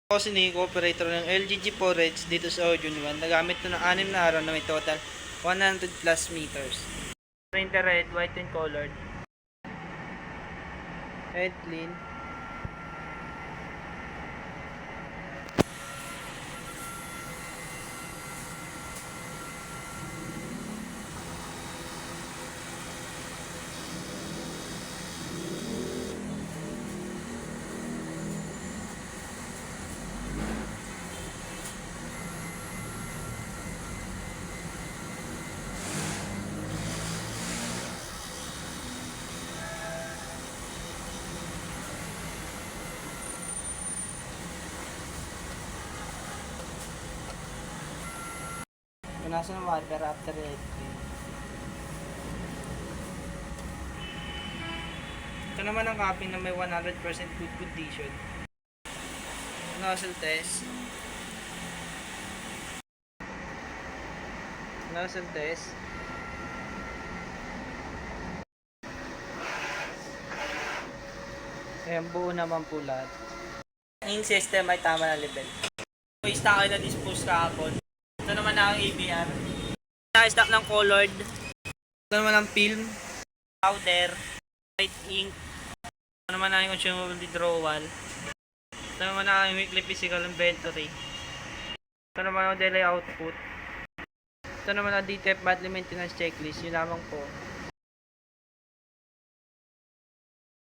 Ako si Nico, operator ng LG G4H dito sa Audio 1. Nagamit ko ng 6 na araw na may total 100 plus meters. Printer red, white and colored. Head clean. Punasan ng water after head clean. Ito naman ang copy na may 100% good condition. Nozzle test. Nozzle test. Ayan, buo naman po lahat. Yung system ay tama na level. May stock ay na-dispose kahapon. Ito naman ang ABR. Naka-stock ng colored. Ito naman ang film, powder, white ink. Ito naman ang consumable withdrawal. Ito naman ang weekly physical inventory. Ito naman ang daily output. Ito naman ang DTF monthly maintenance checklist. Yun lamang po.